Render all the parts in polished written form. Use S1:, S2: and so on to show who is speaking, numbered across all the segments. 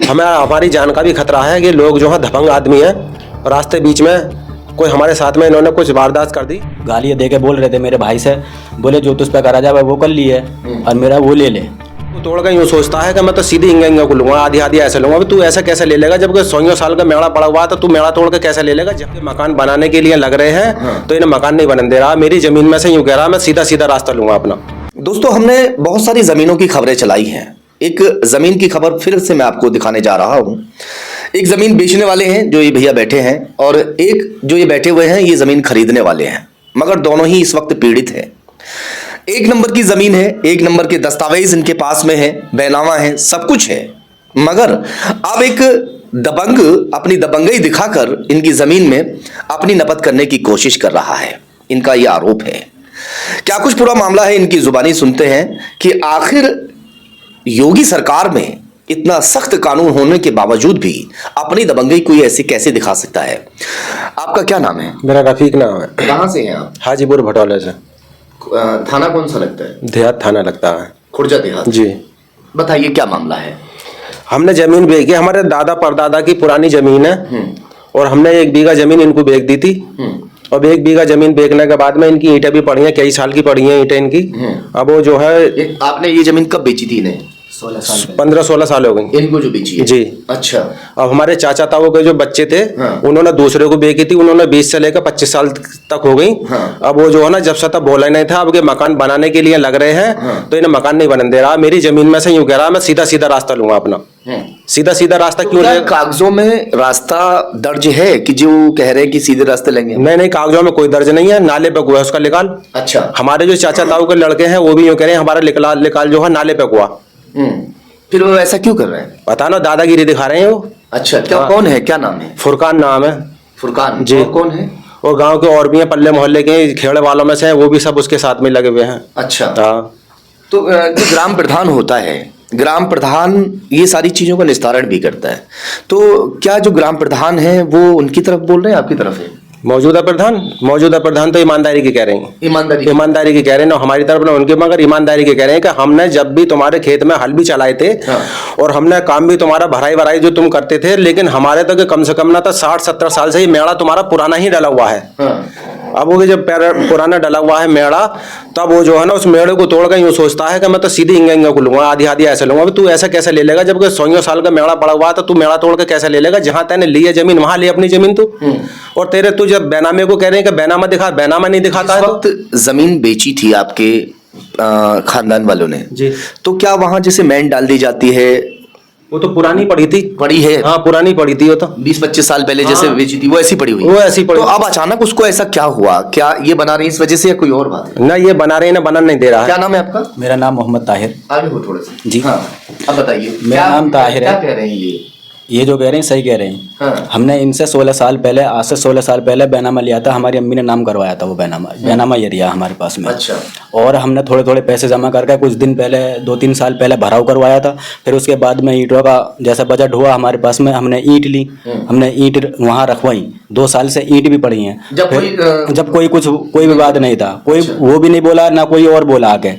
S1: हमें हमारी जान का भी खतरा है कि लोग जो है दबंग आदमी है, रास्ते बीच में कोई हमारे साथ में इन्होंने कुछ वारदात कर दी।
S2: गालियाँ दे के बोल रहे थे मेरे भाई से, बोले जो तुझ पे करा जाए वो कर लिए और मेरा वो ले ले।
S1: वो तोड़ कर यूँ सोचता है कि मैं तो सीधी इंगा को लूंगा, आधी आधी ऐसे लूंगा। तू ऐसा कैसे ले लेगा जबकि 100 साल का मेड़ा पड़ा हुआ है, तो तू मेड़ा तोड़ के कैसे ले लेगा? जब मकान बनाने के लिए लग रहे हैं तो इन्हें मकान नहीं बनने दे रहा। मेरी जमीन में से यूँ कह रहा मैं सीधा सीधा रास्ता लूंगा अपना।
S3: दोस्तों, हमने बहुत सारी जमीनों की खबरें चलाई हैं। एक जमीन की खबर फिर से मैं आपको दिखाने जा रहा हूं। एक जमीन बेचने वाले हैं जो ये भैया बैठे हैं, और एक जो ये बैठे हुए हैं ये जमीन खरीदने वाले हैं, मगर दोनों ही इस वक्त पीड़ित हैं। एक नंबर की जमीन है, एक नंबर के दस्तावेज इनके पास में है, बैनामा है, सब कुछ है, मगर अब एक दबंग अपनी दबंगई दिखाकर इनकी जमीन में अपनी नपत करने की कोशिश कर रहा है। इनका यह आरोप है। क्या कुछ पूरा मामला है, इनकी जुबानी सुनते हैं कि आखिर योगी सरकार में इतना सख्त कानून होने के बावजूद भी अपनी दबंगई कोई ऐसी कैसे दिखा सकता है। आपका क्या नाम है?
S1: मेरा रफीक नाम है।
S3: कहाँ से हैं आप?
S1: हाजीपुर भटौले से।
S3: थाना कौन सा लगता है?
S1: देहात थाना लगता है।
S3: खुर्जा देहात
S1: जी।
S3: बताइए क्या मामला है।
S1: हमने जमीन बेची, हमारे दादा परदादा की पुरानी जमीन है, और हमने 1 बीघा जमीन इनको बेच दी थी। अब 1 बीघा जमीन बेचने के बाद में इनकी ईंटें भी पड़ी हैं, कई साल की पड़ी हैं ईंटें इनकी। अब वो जो है
S3: आपने ये जमीन कब बेची थी इन्हें?
S1: 15-16 साल हो गई
S3: इनको जो बेची है?
S1: जी।
S3: अच्छा।
S1: अब हमारे चाचा ताऊ के जो बच्चे थे उन्होंने दूसरे को बेची थी, उन्होंने 20 से लेकर 25 साल तक हो गई। अब वो जो है ना जब से तब बोला नहीं था, अब के मकान बनाने के लिए लग रहे हैं तो इन्हें मकान नहीं बनने दे रहा। मेरी जमीन में से यूं कह रहा मैं सीधा सीधा रास्ता लूंगा अपना। सीधा सीधा रास्ता क्यों ले?
S3: कागजों में रास्ता दर्ज है कि जो कह रहे हैं कि सीधे रास्ते लेंगे?
S1: नहीं, कागजों में कोई दर्ज नहीं है, नाले पे हुआ है उसका निकाल।
S3: अच्छा।
S1: हमारे जो चाचा ताऊ के लड़के हैं वो भी यूं कह रहे हैं हमारा निकाल जो है नाले पे हुआ।
S3: फिर वो ऐसा क्यों कर रहे हैं?
S1: पता ना, दादागिरी दिखा रहे हैं वो।
S3: अच्छा, क्या कौन है, क्या नाम है?
S1: फुरकान नाम है।
S3: फुरकान
S1: जी।
S3: और कौन है?
S1: वो गांव के और भी हैं, पल्ले मोहल्ले के खेड़े वालों में से हैं, वो भी सब उसके साथ में लगे हुए हैं।
S3: अच्छा।
S1: हाँ।
S3: तो जो ग्राम प्रधान होता है, ग्राम प्रधान ये सारी चीजों का निस्तारण भी करता है, तो क्या जो ग्राम प्रधान है वो उनकी तरफ बोल रहे हैं, आपकी तरफ है?
S1: मौजूदा प्रधान तो ईमानदारी की कह रहे हैं। ईमानदारी की कह रहे हैं ना, हमारी तरफ ना उनके, मगर ईमानदारी की कह रहे हैं कि हमने जब भी तुम्हारे खेत में हल भी चलाए थे और हमने काम भी तुम्हारा भराई जो तुम करते थे, लेकिन हमारे तो कम से कम ना तो 60-70 साल से ये मेड़ा तुम्हारा पुराना ही डला हुआ है। अब वो जब पुराना डला हुआ है मेड़ा, तब वो जो है ना उस मेड़े को तोड़ कर यूँ सोचता है कि मैं तो सीधी इंगा को लूंगा, आधी आधी ऐसे लूंगा। तू ऐसा कैसे ले लेगा जबकि 100 साल का मेड़ा पड़ा हुआ है, तो तू मेड़ा तोड़ के कैसे ले लेगा? जहां तैने ली है जमीन वहां ले अपनी जमीन तू। और तेरे तू जब बैनामे को कह रहे हैं कि बैनामा दिखा, बैनामा नहीं दिखाता है।
S3: वक्त जमीन बेची थी आपके खानदान वालों ने
S1: जी,
S3: तो क्या वहां जैसे मैन डाल दी जाती है?
S1: वो तो पुरानी पड़ी है। हाँ, पुरानी पड़ी थी वो तो
S3: 20-25 साल पहले जैसे बेची थी वो ऐसी पड़ी हुई?
S1: वो ऐसी पड़ी।
S3: तो अब अचानक उसको ऐसा क्या हुआ? क्या ये बना रही है इस वजह से या कोई और बात है?
S1: ना ये बना रहे हैं ना बनन नहीं दे रहा है।
S3: क्या नाम है आपका?
S2: मेरा नाम मोहम्मद ताहिर।
S3: आगे हो थोड़ा सा।
S2: जी
S3: हाँ, अब बताइए।
S2: मेरा नाम ताहिर है।
S3: क्या कह रहे हैं
S2: ये जो कह रहे हैं सही कह रहे हैं।
S3: हाँ।
S2: हमने इनसे 16 साल पहले, आज से 16 साल पहले बैनामा लिया था। हमारी अम्मी ने नाम करवाया था, वो बैनामा ये रिया हमारे पास में।
S3: अच्छा।
S2: और हमने थोड़े थोड़े पैसे जमा करके कुछ दिन पहले, 2-3 साल पहले भराव करवाया था। फिर उसके बाद में ईंटों का जैसा बजट हुआ हमारे पास में, हमने ईंट ली, हमने ईंट वहाँ रखवाई। 2 साल से ईंट भी पड़ी हैं। जब कोई विवाद नहीं था, कोई वो भी नहीं बोला ना कोई और बोला आके।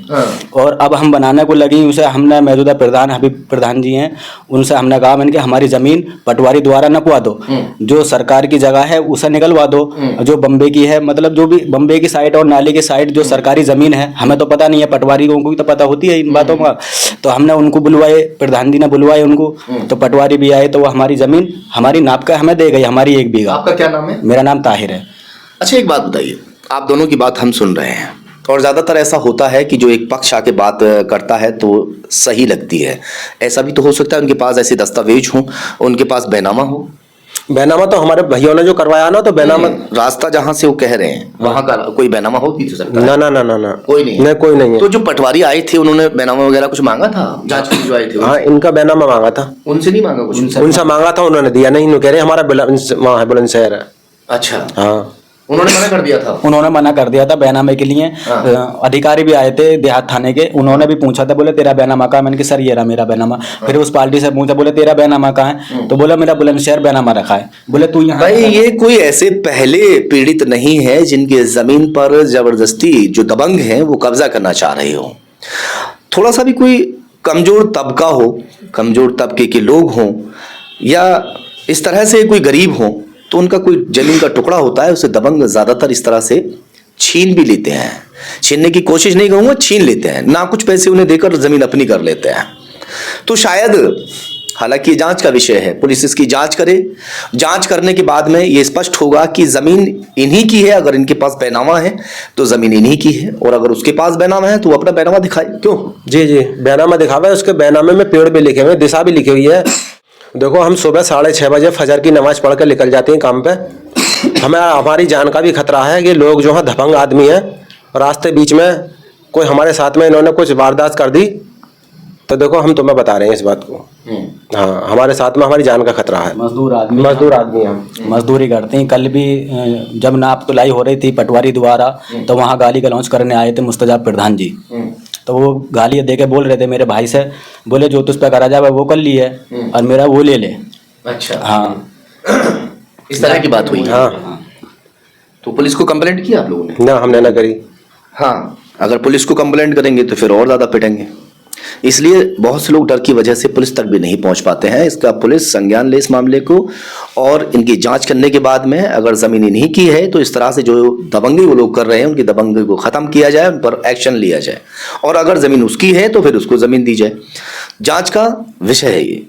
S2: और अब हम बनाने को लगी, उसे हमने मौजूदा प्रधान हबीब प्रधान जी हैं, उनसे हमने कहा मैंने कि हमारी जमीन पटवारी द्वारा नपवा दो, जो सरकार की जगह है उसे निकलवा दो, जो बम्बे की है, मतलब जो भी बम्बे की साइड और नाले की साइड जो सरकारी जमीन है, हमें तो पता नहीं है, पटवारी को भी तो पता होती है इन बातों का। तो हमने उनको बुलवाए, प्रधान जी ने बुलवाए उनको, तो पटवारी भी आए, तो वो हमारी जमीन हमारी नाप का हमें दे गई, हमारी 1 बीघा।
S3: आपका क्या नाम है?
S2: मेरा नाम ताहिर है।
S3: अच्छा, एक बात बताइए, आप दोनों की बात हम सुन रहे हैं और ज्यादातर ऐसा होता है कि जो एक पक्ष आके बात करता है तो सही लगती है। ऐसा भी तो हो सकता है उनके पास ऐसे दस्तावेज हो, उनके पास बैनामा हो।
S1: बैनामा तो हमारे भैयों ने जो करवाया ना, तो बैनामा
S3: रास्ता जहां से वो कह रहे हैं वहां का कोई बैनामा हो भी तो सकता है।
S1: ना
S3: कोई नहीं।
S1: नहीं, कोई नहीं है।
S3: तो जो पटवारी आए थे उन्होंने बैनामा वगैरह कुछ मांगा था? जांच के जो आए थे
S1: हाँ, इनका बैनामा मांगा था।
S3: उनसे नहीं मांगा कुछ?
S1: उनसे मांगा था, उन्होंने दिया नहीं। इन्होंने कह रहे हमारा वहाँ है बुलंदशहर है।
S3: अच्छा।
S1: हाँ,
S3: उन्होंने मना कर दिया था?
S2: उन्होंने मना कर दिया था बैनामे के लिए। अधिकारी भी आए थे देहात थाने के, उन्होंने भी पूछा था, बोले तेरा बैनामा कहाँ है? मैंने कहा सर ये रहा मेरा बैनामा। फिर उस पार्टी से पूछा, बोले तेरा बैनामा कहाँ है? तो बोला मेरा बुलंदशहर बैनामा रखा है। बोले तू यहाँ।
S3: भाई, ये कोई ऐसे पहले पीड़ित नहीं है जिनके जमीन पर जबरदस्ती जो दबंग हैं वो कब्जा करना चाह रहे हो। थोड़ा सा भी कोई कमज़ोर तबका हो, कमज़ोर तबके के लोग हों या इस तरह से कोई गरीब हो, तो उनका कोई ज़मीन का टुकड़ा होता है, उसे दबंग ज़्यादातर इस तरह से छीन भी लेते हैं। छीनने की कोशिश नहीं कहूँगा, छीन लेते हैं, ना कुछ पैसे उन्हें देकर ज़मीन अपनी कर लेते हैं। तो शायद, हालांकि ये जांच का विषय है, पुलिस इसकी जांच करे, जांच करने के बाद में ये स्पष्ट होगा कि ज़मीन इन्हीं की है। अगर इनके पास बैनामा है तो ज़मीन इन्हीं की है, और अगर उसके पास बैनामा है तो वो अपना बैनामा दिखाए। क्यों?
S1: जी जी, बैनामा दिखावा है, उसके बैनामे में पेड़ भी लिखे हुए, दिशा भी लिखी हुई है। देखो, हम सुबह 6:30 बजे फजर की नमाज पढ़ कर निकल जाते हैं काम पे। हमें हमारी जान का भी खतरा है कि लोग जो है दबंग आदमी हैं, रास्ते बीच में कोई हमारे साथ में इन्होंने कुछ वारदात कर दी तो देखो हम तुम्हें बता रहे हैं इस बात को। हाँ, हमारे साथ में हमारी जान का खतरा है।
S2: मजदूर आदमी
S1: हम
S2: मजदूरी करते हैं। कल भी जब नाप तुलाई हो रही थी पटवारी द्वारा, तो वहाँ गाली गलौज करने आए थे मुस्तजाब प्रधान जी। तो वो गाली दे के बोल रहे थे मेरे भाई से, बोले जो तुझ पे करा जाए वो कर लिए और मेरा वो ले ले।
S3: अच्छा,
S2: हाँ,
S3: इस तरह की बात हुई।
S1: हाँ,
S3: तो पुलिस को कंप्लेंट किया आप लोगों ने?
S1: ना, हमने ना करी।
S3: हाँ, अगर पुलिस को कंप्लेंट करेंगे तो फिर और ज़्यादा पिटेंगे, इसलिए बहुत से लोग डर की वजह से पुलिस तक भी नहीं पहुंच पाते हैं। इसका पुलिस संज्ञान ले इस मामले को, और इनकी जांच करने के बाद में अगर ज़मीन इन्हीं की है तो इस तरह से जो दबंगी वो लोग कर रहे हैं उनकी दबंगी को ख़त्म किया जाए, उन पर एक्शन लिया जाए, और अगर ज़मीन उसकी है तो फिर उसको ज़मीन दी जाए। जांच का विषय है ये।